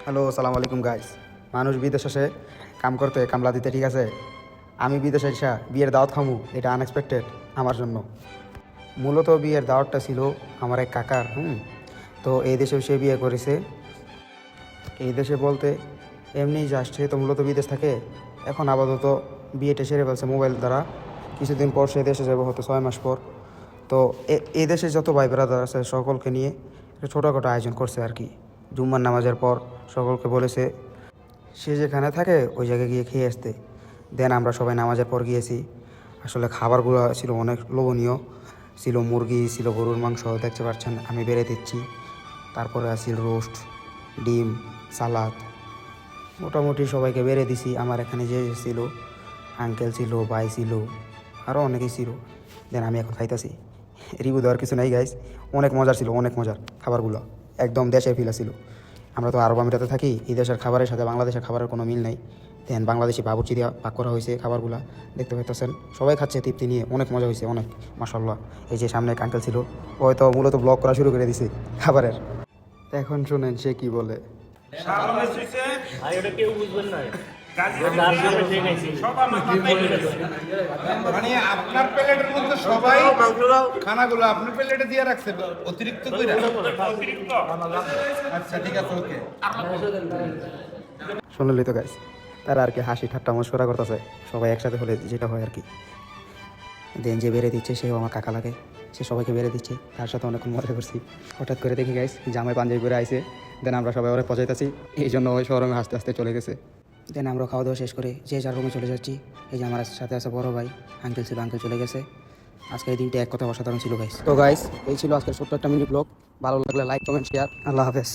Hello, আসসালামু আলাইকুম guys. মানুষ বিদেশ আসে কাম করতে, কামলা দিতে, ঠিক আছে। আমি বিদেশে এসে বিয়ের দাওয়াত খামু, এটা আনএক্সপেক্টেড আমার জন্য। মূলত বিয়ের দাওয়াতটা ছিল আমার এক কাকার। তো এই দেশেও সে বিয়ে করেছে। এই দেশে বলতে এমনি জাস্ট, সে তো মূলত বিদেশ থাকে। এখন আপাতত বিয়েটা সেরে ফেলছে মোবাইল দ্বারা। কিছুদিন পর সে দেশে যাবে, হয়তো 6 মাস পর। তো এই দেশে যত ভাই ব্রাদার আছে সকলকে নিয়ে একটা ছোটোখাটো আয়োজন করছে আর কি। জুম্মার নামাজের পর সকলকে বলেছে সে যেখানে থাকে ওই জায়গায় গিয়ে খেয়ে আসতে। দেন আমরা সবাই নামাজের পর গিয়েছি। আসলে খাবারগুলো ছিল অনেক লোভনীয়। ছিল মুরগি, ছিল গরুর মাংস, দেখতে পাচ্ছেন আমি বেড়ে দিচ্ছি। তারপরে আছিল রোস্ট, ডিম, সালাদ। মোটামুটি সবাইকে বেড়ে দিছি। আমার এখানে যে ছিল, আঙ্কেল ছিল, ভাই ছিল, আরও অনেকেই ছিল। দেন আমি এখন খাইতেছি। রিভিউ দেওয়ার কিছু নাই গাইস, অনেক মজার ছিল, অনেক মজার খাবারগুলো। একদম দেশের ফিল ছিল। আমরা তো আরব আমিরাতে থাকি, এই দেশের খাবারের সাথে বাংলাদেশের খাবারের কোনো মিল নাই। দেন বাংলাদেশি বাবুর্চি দেওয়া পাক করা হয়েছে খাবারগুলো, দেখতে পাইতেছেন। সবাই খাচ্ছে তৃপ্তি নিয়ে, অনেক মজা হয়েছে, অনেক মাশাল্লাহ। এই যে সামনে এক আঙ্কেল ছিল, ও হয়তো মূলত ব্লগ করা শুরু করে দিছে খাবারের। এখন শুনেন সে কি বলে। মানে আপনার প্লেটের মধ্যে সবাই খানাগুলো আপনার প্লেটে দিয়ে রাখছে অতিরিক্ত কইরা। আচ্ছা ঠিক আছে, ওকে। শুনলি তো গাইস, তারা আর কি হাসি ঠাট্টা মস্করা করতেছে সবাই একসাথে হলে যেটা হয় আর কি। দেন যে বেড়ে দিচ্ছে সেও আমার কাকা লাগে, সে সবাইকে বেড়ে দিচ্ছে, তার সাথে অনেকক্ষণ মজা করছি। হঠাৎ করে দেখি গাইস জামাই পাঞ্জাবি করে আইছে। দেন আমরা সবাই ওরা পচাইতেছি, এই জন্য ওই শহরে আস্তে আস্তে চলে গেছে। দেন আমরা খাওয়া দাওয়া শেষ করে যে যার রুমে চলে যাচ্ছি। এই যে আমার সাথে আছে বড় ভাই, আঙ্কেল ছিল, আঙ্কেল চলে গেছে। আজকে এই দিনটা এক কথা অসাধারণ ছিল গাইস। তো গাইস এই ছিল আজকের ছোট্ট একটা মিনি ব্লগ। ভালো লাগলে লাইক, কমেন্ট, শেয়ার। আল্লাহ হাফেজ।